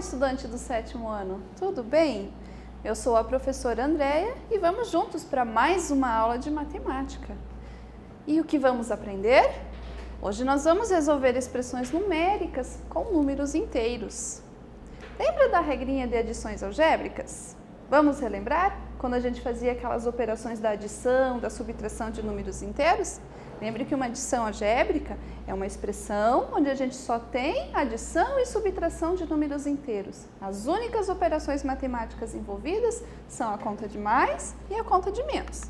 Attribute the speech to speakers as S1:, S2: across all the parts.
S1: estudante do 7º ano, tudo bem? Eu sou a professora Andréia e vamos juntos para mais uma aula de matemática. E o que vamos aprender? Hoje nós vamos resolver expressões numéricas com números inteiros. Lembra da regrinha de adições algébricas? Vamos relembrar quando a gente fazia aquelas operações da adição, da subtração de números inteiros? Lembre que uma adição algébrica é uma expressão onde a gente só tem adição e subtração de números inteiros. As únicas operações matemáticas envolvidas são a conta de mais e a conta de menos.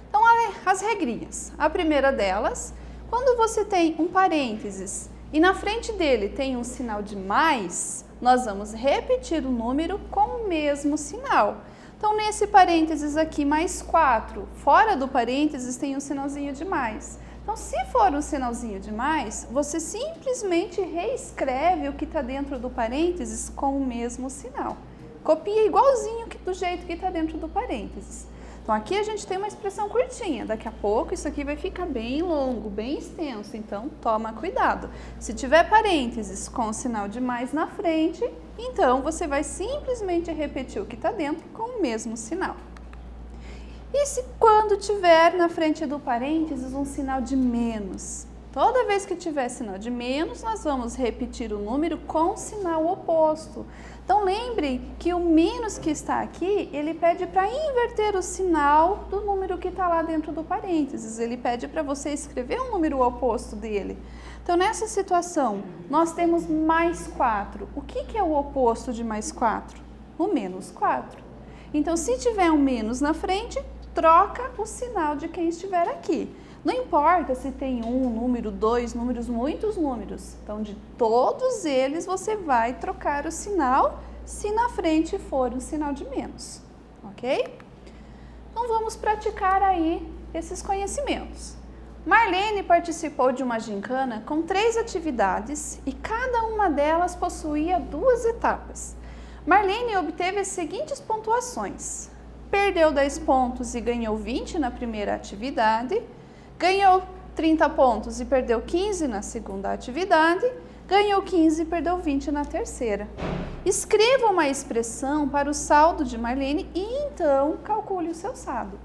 S1: Então, as regrinhas. A primeira delas, quando você tem um parênteses e na frente dele tem um sinal de mais, nós vamos repetir o número com o mesmo sinal. Então, nesse parênteses aqui, mais 4, fora do parênteses tem um sinalzinho de mais. Então, se for um sinalzinho de mais, você simplesmente reescreve o que está dentro do parênteses com o mesmo sinal. Copia igualzinho do jeito que está dentro do parênteses. Então, aqui a gente tem uma expressão curtinha. Daqui a pouco, isso aqui vai ficar bem longo, bem extenso. Então, toma cuidado. Se tiver parênteses com o sinal de mais na frente, então você vai simplesmente repetir o que está dentro com o mesmo sinal. E se quando tiver na frente do parênteses um sinal de menos? Toda vez que tiver sinal de menos, nós vamos repetir o número com o sinal oposto. Então, lembrem que o menos que está aqui, ele pede para inverter o sinal do número que está lá dentro do parênteses. Ele pede para você escrever um número oposto dele. Então, nessa situação, nós temos mais 4. O que é o oposto de mais 4? O menos 4. Então, se tiver um menos na frente, troca o sinal de quem estiver aqui. Não importa se tem um número, dois números, muitos números. Então, de todos eles, você vai trocar o sinal se na frente for um sinal de menos, ok? Então, vamos praticar aí esses conhecimentos. Marlene participou de uma gincana com 3 atividades e cada uma delas possuía 2 etapas. Marlene obteve as seguintes pontuações. Perdeu 10 pontos e ganhou 20 na primeira atividade. Ganhou 30 pontos e perdeu 15 na segunda atividade, ganhou 15 e perdeu 20 na terceira. Escreva uma expressão para o saldo de Marlene e então calcule o seu saldo.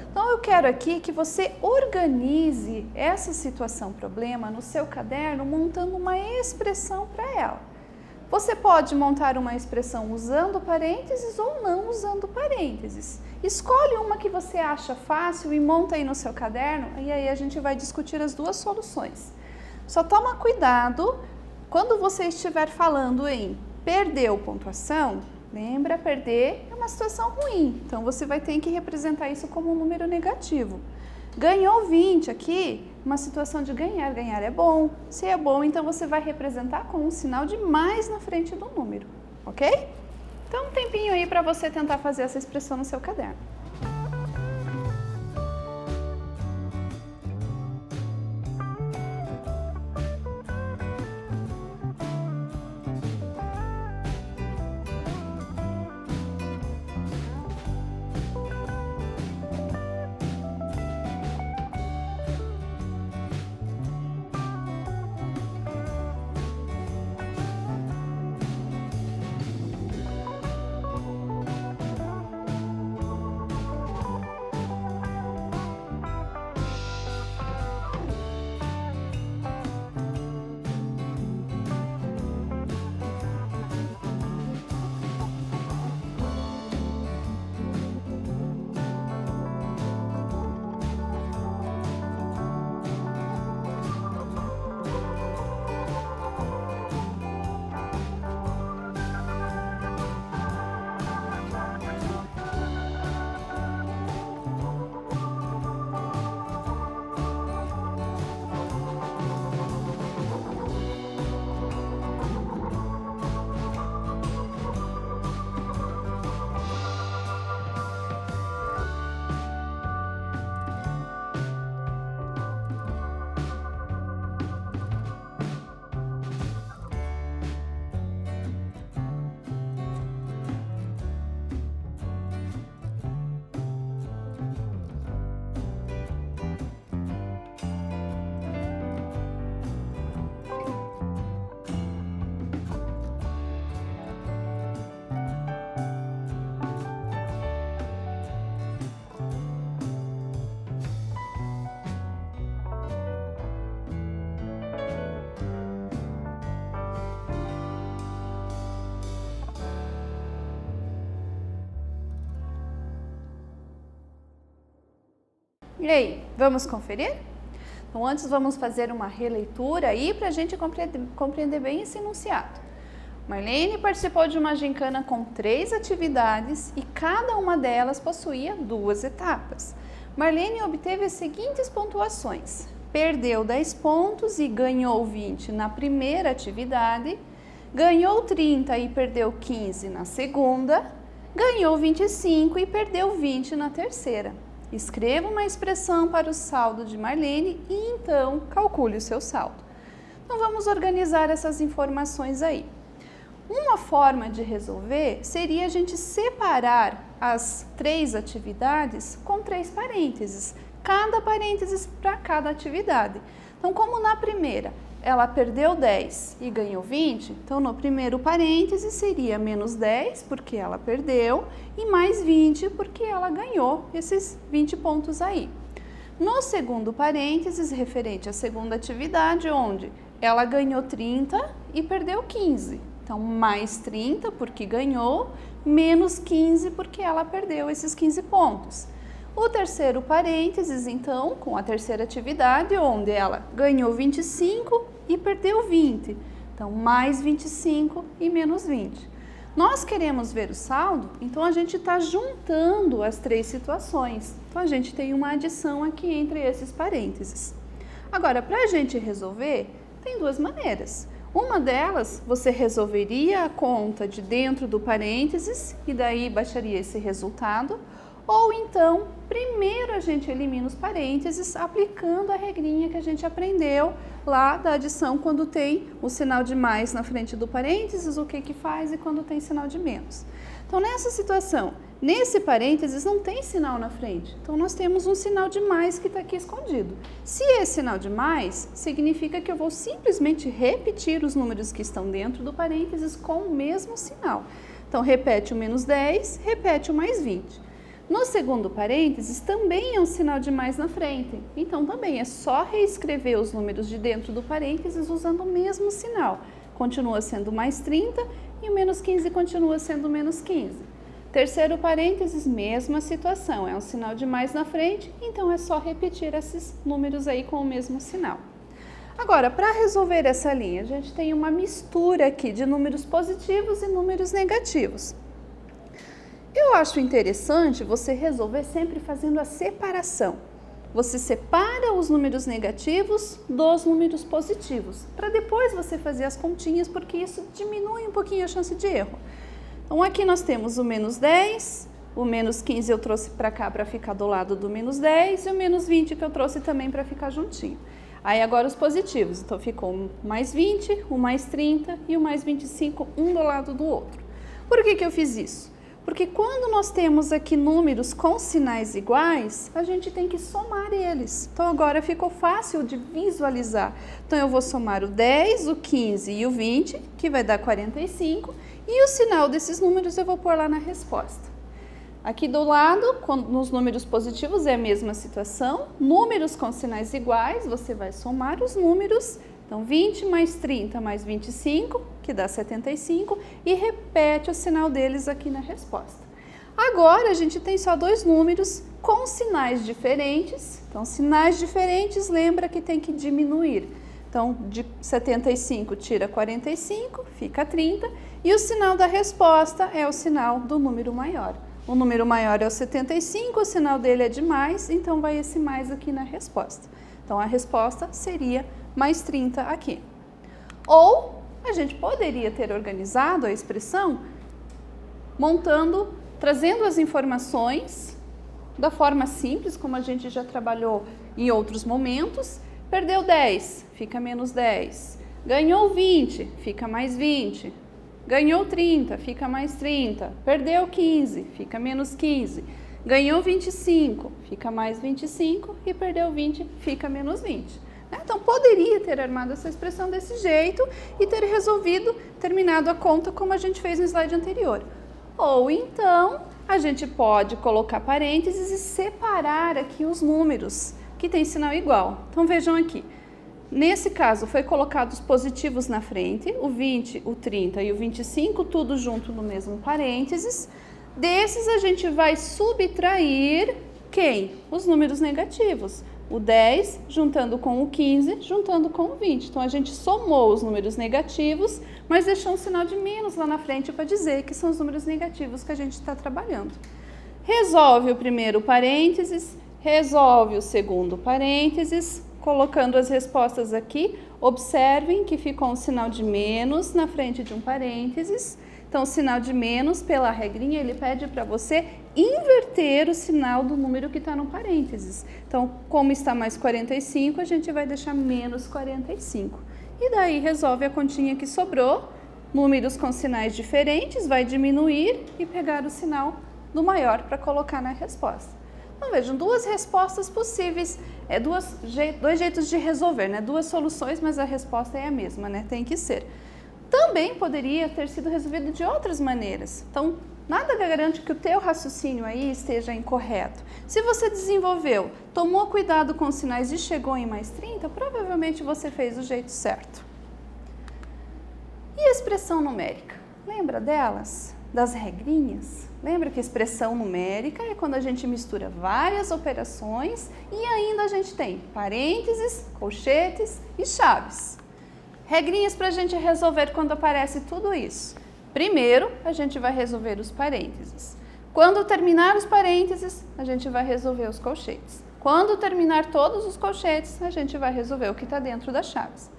S1: Então eu quero aqui que você organize essa situação problema no seu caderno montando uma expressão para ela. Você pode montar uma expressão usando parênteses ou não usando parênteses. Escolhe uma que você acha fácil e monta aí no seu caderno e aí a gente vai discutir as 2 soluções. Só toma cuidado quando você estiver falando em perdeu pontuação, lembra, perder é uma situação ruim, então você vai ter que representar isso como um número negativo. Ganhou 20 aqui, uma situação de ganhar, ganhar é bom. Se é bom, então você vai representar com um sinal de mais na frente do número, ok? Então, um tempinho aí para você tentar fazer essa expressão no seu caderno. E aí, vamos conferir? Então, antes vamos fazer uma releitura aí para a gente compreender bem esse enunciado. Marlene participou de uma gincana com 3 atividades e cada uma delas possuía 2 etapas. Marlene obteve as seguintes pontuações: perdeu 10 pontos e ganhou 20 na primeira atividade, ganhou 30 e perdeu 15 na segunda, ganhou 25 e perdeu 20 na terceira. Escreva uma expressão para o saldo de Marlene e então calcule o seu saldo. Então vamos organizar essas informações aí. Uma forma de resolver seria a gente separar as 3 atividades com 3 parênteses, cada parênteses para cada atividade. Então, como na primeira ela perdeu 10 e ganhou 20, então no primeiro parêntese seria menos 10, porque ela perdeu, e mais 20, porque ela ganhou esses 20 pontos aí. No segundo parênteses, referente à segunda atividade, onde ela ganhou 30 e perdeu 15. Então, mais 30, porque ganhou, menos 15, porque ela perdeu esses 15 pontos. O terceiro parênteses, então, com a terceira atividade, onde ela ganhou 25 e perdeu 20. Então, mais 25 e menos 20. Nós queremos ver o saldo, então a gente está juntando as 3 situações. Então, a gente tem uma adição aqui entre esses parênteses. Agora, para a gente resolver, tem 2 maneiras. Uma delas, você resolveria a conta de dentro do parênteses e daí baixaria esse resultado. Ou então, primeiro a gente elimina os parênteses aplicando a regrinha que a gente aprendeu lá da adição quando tem o sinal de mais na frente do parênteses, o que faz e quando tem sinal de menos. Então, nessa situação, nesse parênteses não tem sinal na frente, então nós temos um sinal de mais que está aqui escondido. Se é sinal de mais, significa que eu vou simplesmente repetir os números que estão dentro do parênteses com o mesmo sinal. Então, repete o menos 10, repete o mais 20. No segundo parênteses, também é um sinal de mais na frente. Então, também é só reescrever os números de dentro do parênteses usando o mesmo sinal. Continua sendo mais 30 e o menos 15 continua sendo menos 15. Terceiro parênteses, mesma situação. É um sinal de mais na frente, então é só repetir esses números aí com o mesmo sinal. Agora, para resolver essa linha, a gente tem uma mistura aqui de números positivos e números negativos. Eu acho interessante você resolver sempre fazendo a separação. Você separa os números negativos dos números positivos, para depois você fazer as continhas, porque isso diminui um pouquinho a chance de erro. Então, aqui nós temos o menos 10, o menos 15 eu trouxe para cá para ficar do lado do menos 10 e o menos 20 que eu trouxe também para ficar juntinho. Aí agora os positivos, então ficou o mais 20, o mais 30 e o mais 25, um do lado do outro. Por que eu fiz isso? Porque quando nós temos aqui números com sinais iguais, a gente tem que somar eles. Então, agora ficou fácil de visualizar. Então, eu vou somar o 10, o 15 e o 20, que vai dar 45, e o sinal desses números eu vou pôr lá na resposta. Aqui do lado, nos números positivos é a mesma situação. Números com sinais iguais, você vai somar os números. Então, 20 mais 30 mais 25, que dá 75, e repete o sinal deles aqui na resposta. Agora, a gente tem só 2 números com sinais diferentes. Então, sinais diferentes, lembra que tem que diminuir. Então, de 75 tira 45, fica 30, e o sinal da resposta é o sinal do número maior. O número maior é o 75, o sinal dele é de mais, então vai esse mais aqui na resposta. Então, a resposta seria mais 30 aqui. Ou a gente poderia ter organizado a expressão trazendo as informações da forma simples, como a gente já trabalhou em outros momentos. Perdeu 10, fica menos 10. Ganhou 20, fica mais 20. Ganhou 30, fica mais 30. Perdeu 15, fica menos 15. Ganhou 25, fica mais 25. E perdeu 20, fica menos 20. Então, poderia ter armado essa expressão desse jeito e ter terminado a conta como a gente fez no slide anterior. Ou então, a gente pode colocar parênteses e separar aqui os números que tem sinal igual. Então, vejam aqui. Nesse caso, foi colocado os positivos na frente, o 20, o 30 e o 25, tudo junto no mesmo parênteses. Desses, a gente vai subtrair Quem? Os números negativos. O 10 juntando com o 15, juntando com o 20. Então, a gente somou os números negativos, mas deixou um sinal de menos lá na frente para dizer que são os números negativos que a gente está trabalhando. Resolve o primeiro parênteses, resolve o segundo parênteses, colocando as respostas aqui. Observem que ficou um sinal de menos na frente de um parênteses. Então, o sinal de menos, pela regrinha, ele pede para você inverter o sinal do número que está no parênteses. Então, como está mais 45, a gente vai deixar menos 45. E daí, resolve a continha que sobrou, números com sinais diferentes, vai diminuir e pegar o sinal do maior para colocar na resposta. Então, vejam, duas respostas possíveis, dois jeitos de resolver, né? Duas soluções, mas a resposta é a mesma, né? Tem que ser. Também poderia ter sido resolvido de outras maneiras. Então, nada garante que o teu raciocínio aí esteja incorreto. Se você desenvolveu, tomou cuidado com os sinais e chegou em mais 30, provavelmente você fez do jeito certo. E a expressão numérica? Lembra delas? Das regrinhas? Lembra que expressão numérica é quando a gente mistura várias operações e ainda a gente tem parênteses, colchetes e chaves. Regrinhas para a gente resolver quando aparece tudo isso. Primeiro, a gente vai resolver os parênteses. Quando terminar os parênteses, a gente vai resolver os colchetes. Quando terminar todos os colchetes, a gente vai resolver o que está dentro das chaves.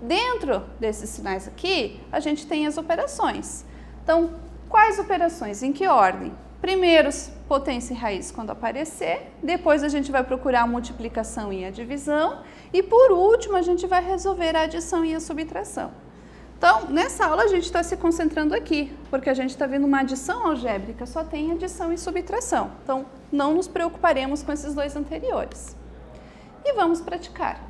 S1: Dentro desses sinais aqui, a gente tem as operações. Então, quais operações? Em que ordem? Primeiro, potência e raiz quando aparecer, depois a gente vai procurar a multiplicação e a divisão, e por último a gente vai resolver a adição e a subtração. Então, nessa aula a gente está se concentrando aqui, porque a gente está vendo uma adição algébrica, só tem adição e subtração. Então, não nos preocuparemos com esses dois anteriores. E vamos praticar.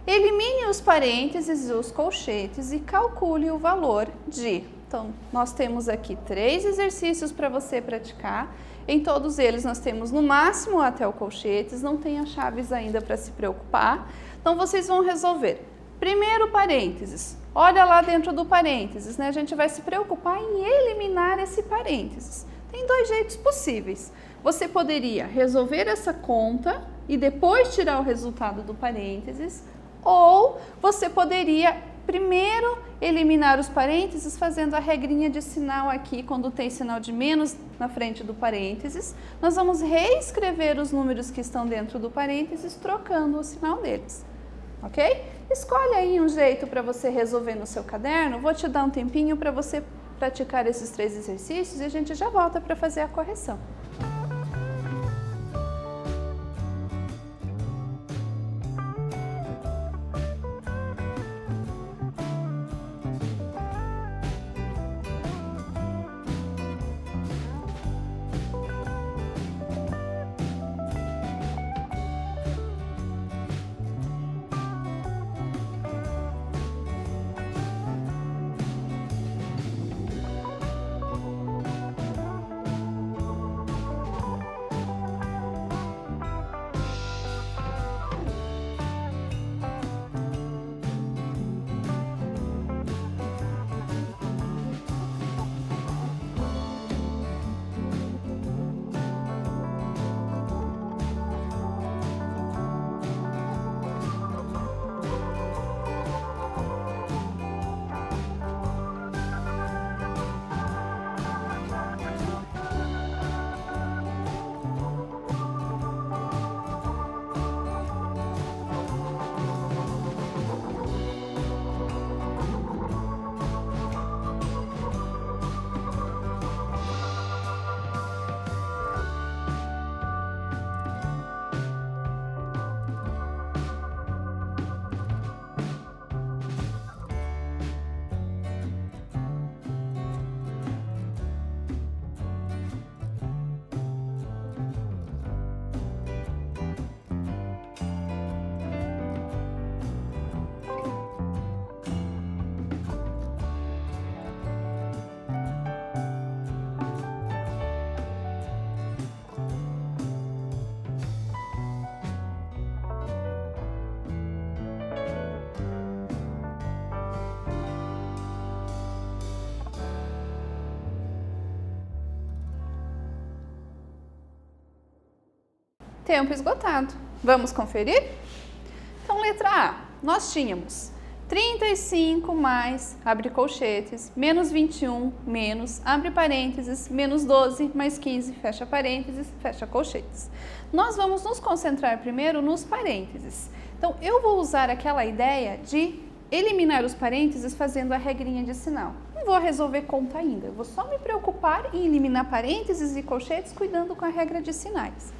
S1: Elimine os parênteses e os colchetes e calcule o valor de... Então, nós temos aqui 3 exercícios para você praticar. Em todos eles nós temos no máximo até o colchetes, não tem as chaves ainda para se preocupar. Então, vocês vão resolver. Primeiro parênteses. Olha lá dentro do parênteses, né? A gente vai se preocupar em eliminar esse parênteses. Tem dois jeitos possíveis. Você poderia resolver essa conta e depois tirar o resultado do parênteses, ou você poderia primeiro eliminar os parênteses fazendo a regrinha de sinal aqui, quando tem sinal de menos na frente do parênteses. Nós vamos reescrever os números que estão dentro do parênteses, trocando o sinal deles. Ok? Escolhe aí um jeito para você resolver no seu caderno. Vou te dar um tempinho para você praticar esses 3 exercícios e a gente já volta para fazer a correção. Tempo esgotado. Vamos conferir? Então, letra A, nós tínhamos 35 mais, abre colchetes, menos 21, menos, abre parênteses, menos 12, mais 15, fecha parênteses, fecha colchetes. Nós vamos nos concentrar primeiro nos parênteses. Então, eu vou usar aquela ideia de eliminar os parênteses fazendo a regrinha de sinal. Não vou resolver conta ainda, eu vou só me preocupar em eliminar parênteses e colchetes cuidando com a regra de sinais.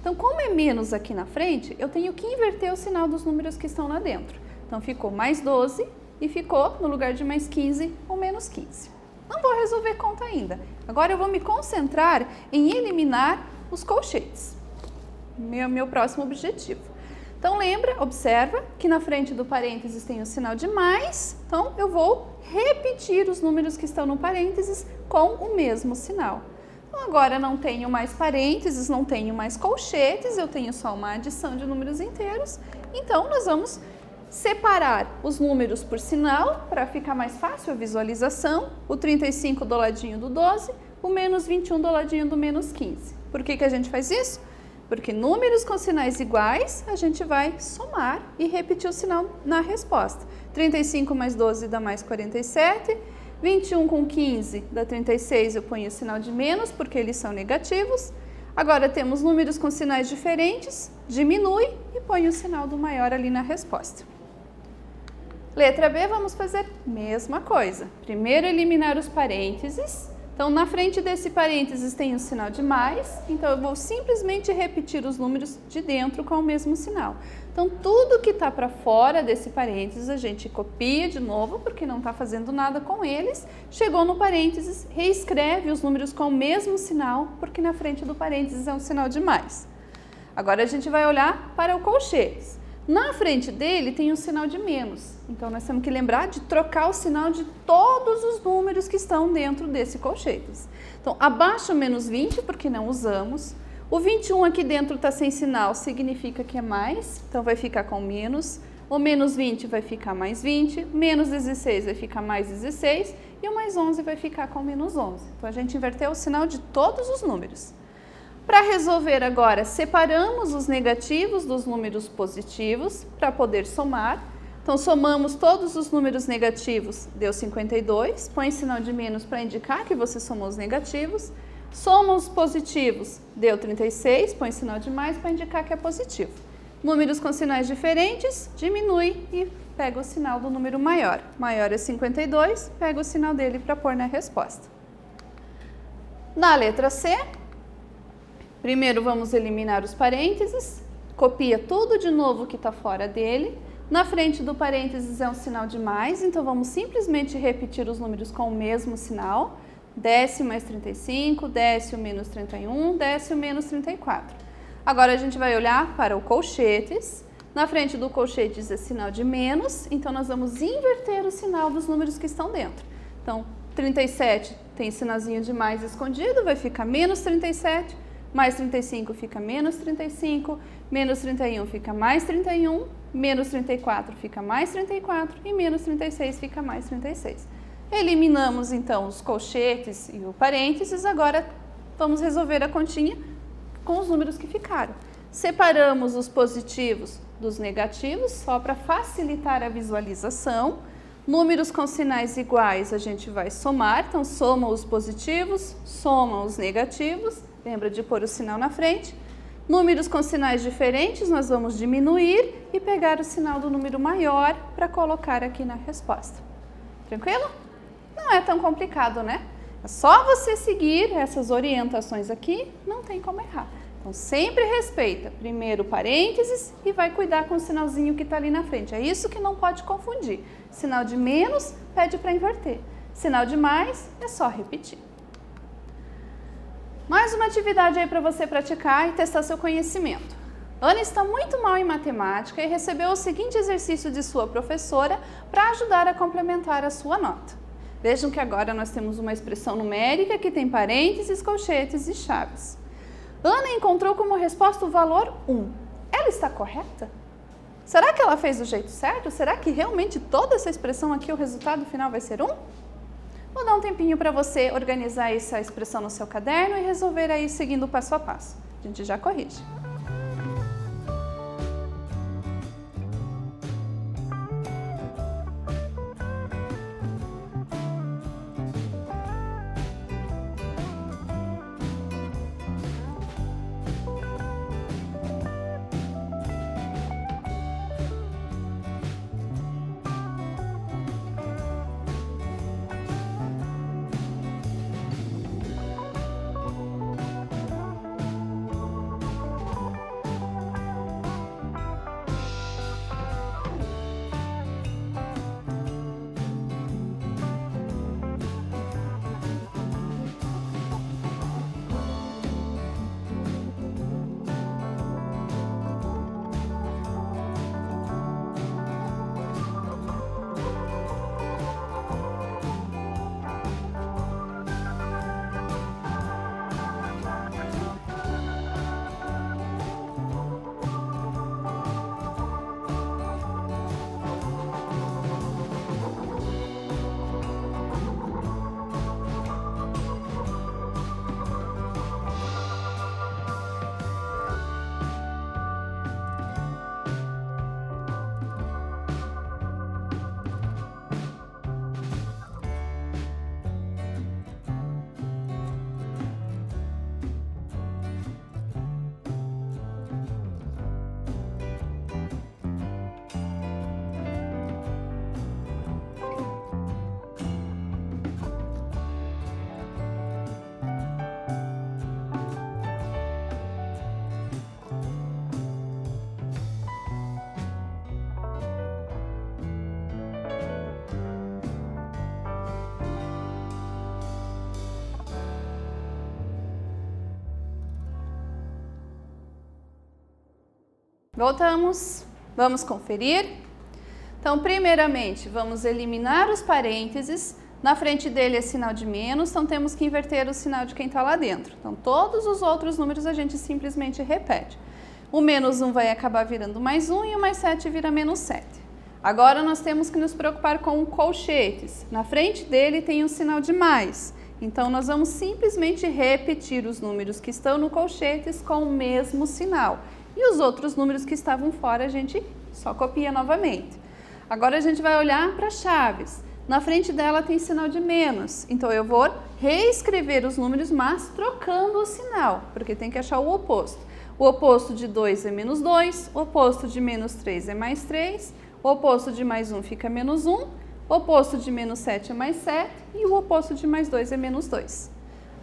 S1: Então, como é menos aqui na frente, eu tenho que inverter o sinal dos números que estão lá dentro. Então, ficou mais 12 e ficou, no lugar de mais 15, o menos 15. Não vou resolver conta ainda. Agora, eu vou me concentrar em eliminar os colchetes. Meu próximo objetivo. Então, lembra, observa que na frente do parênteses tem o sinal de mais. Então, eu vou repetir os números que estão no parênteses com o mesmo sinal. Então, agora não tenho mais parênteses, não tenho mais colchetes, eu tenho só uma adição de números inteiros. Então, nós vamos separar os números por sinal, para ficar mais fácil a visualização. O 35 do ladinho do 12, o menos 21 do ladinho do menos 15. Por que a gente faz isso? Porque números com sinais iguais, a gente vai somar e repetir o sinal na resposta. 35 mais 12 dá mais 47. 21 com 15 dá 36, eu ponho o sinal de menos, porque eles são negativos. Agora temos números com sinais diferentes, diminui e põe o sinal do maior ali na resposta. Letra B, vamos fazer a mesma coisa. Primeiro eliminar os parênteses. Então, na frente desse parênteses tem o sinal de mais, então eu vou simplesmente repetir os números de dentro com o mesmo sinal. Então, tudo que está para fora desse parênteses, a gente copia de novo, porque não está fazendo nada com eles. Chegou no parênteses, reescreve os números com o mesmo sinal, porque na frente do parênteses é um sinal de mais. Agora, a gente vai olhar para o colchetes. Na frente dele tem um sinal de menos, então nós temos que lembrar de trocar o sinal de todos os números que estão dentro desse colchetes. Então, abaixo o menos 20, porque não usamos. O 21 aqui dentro está sem sinal, significa que é mais, então vai ficar com menos. O menos 20 vai ficar mais 20, menos 16 vai ficar mais 16 e o mais 11 vai ficar com menos 11. Então, a gente inverteu o sinal de todos os números. Para resolver agora, separamos os negativos dos números positivos para poder somar. Então, somamos todos os números negativos, deu 52, põe sinal de menos para indicar que você somou os negativos. Soma os positivos, deu 36, põe sinal de mais para indicar que é positivo. Números com sinais diferentes, diminui e pega o sinal do número maior. Maior é 52, pega o sinal dele para pôr na resposta. Na letra C, primeiro vamos eliminar os parênteses, copia tudo de novo que está fora dele. Na frente do parênteses é um sinal de mais, então vamos simplesmente repetir os números com o mesmo sinal. Décimo mais 35, décimo menos 31, décimo menos 34. Agora a gente vai olhar para o colchetes. Na frente do colchetes é sinal de menos, então nós vamos inverter o sinal dos números que estão dentro. Então, 37 tem sinalzinho de mais escondido, vai ficar menos 37. Mais 35 fica menos 35, menos 31 fica mais 31, menos 34 fica mais 34 e menos 36 fica mais 36. Eliminamos então os colchetes e o parênteses, agora vamos resolver a continha com os números que ficaram. Separamos os positivos dos negativos, só para facilitar a visualização. Números com sinais iguais a gente vai somar, então soma os positivos, soma os negativos. Lembra de pôr o sinal na frente. Números com sinais diferentes, nós vamos diminuir e pegar o sinal do número maior para colocar aqui na resposta. Tranquilo? Não é tão complicado, né? É só você seguir essas orientações aqui, não tem como errar. Então, sempre respeita primeiro parênteses e vai cuidar com o sinalzinho que está ali na frente. É isso que não pode confundir. Sinal de menos, pede para inverter. Sinal de mais, é só repetir. Mais uma atividade aí para você praticar e testar seu conhecimento. Ana está muito mal em matemática e recebeu o seguinte exercício de sua professora para ajudar a complementar a sua nota. Vejam que agora nós temos uma expressão numérica que tem parênteses, colchetes e chaves. Ana encontrou como resposta o valor 1. Ela está correta? Será que ela fez do jeito certo? Será que realmente toda essa expressão aqui, o resultado final vai ser 1? Vou dar um tempinho para você organizar essa expressão no seu caderno e resolver aí seguindo passo a passo. A gente já corrige. Voltamos, vamos conferir. Então, primeiramente, vamos eliminar os parênteses. Na frente dele é sinal de menos, então temos que inverter o sinal de quem está lá dentro. Então, todos os outros números a gente simplesmente repete. O menos 1 vai acabar virando mais 1 e o mais 7 vira menos 7. Agora, nós temos que nos preocupar com colchetes. Na frente dele tem um sinal de mais. Então, nós vamos simplesmente repetir os números que estão no colchetes com o mesmo sinal. E os outros números que estavam fora, a gente só copia novamente. Agora, a gente vai olhar para chaves. Na frente dela tem sinal de menos. Então, eu vou reescrever os números, mas trocando o sinal, porque tem que achar o oposto. O oposto de 2 é menos 2, o oposto de menos 3 é mais 3, o oposto de mais 1 fica menos 1, o oposto de menos 7 é mais 7 e o oposto de mais 2 é menos 2.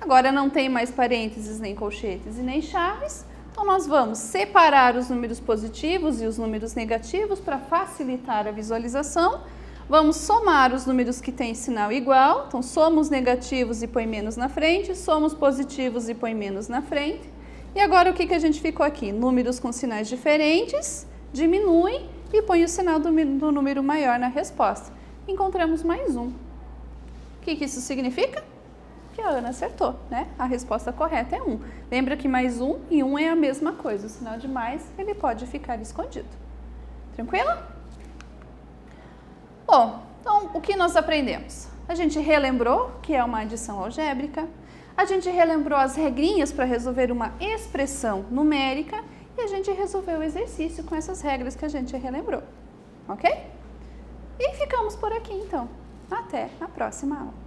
S1: Agora não tem mais parênteses, nem colchetes e nem chaves, então nós vamos separar os números positivos e os números negativos para facilitar a visualização. Vamos somar os números que têm sinal igual, então soma os negativos e põe menos na frente, soma os positivos e põe menos na frente. E agora o que a gente ficou aqui? Números com sinais diferentes, diminui e põe o sinal do número maior na resposta. Encontramos mais 1. O que isso significa? Que a Ana acertou, né? A resposta correta é 1. Lembra que mais 1 e 1 é a mesma coisa. O sinal de mais, ele pode ficar escondido. Tranquilo? Bom, então o que nós aprendemos? A gente relembrou que é uma adição algébrica. A gente relembrou as regrinhas para resolver uma expressão numérica e a gente resolveu o exercício com essas regras que a gente relembrou, ok? E ficamos por aqui então. Até a próxima aula.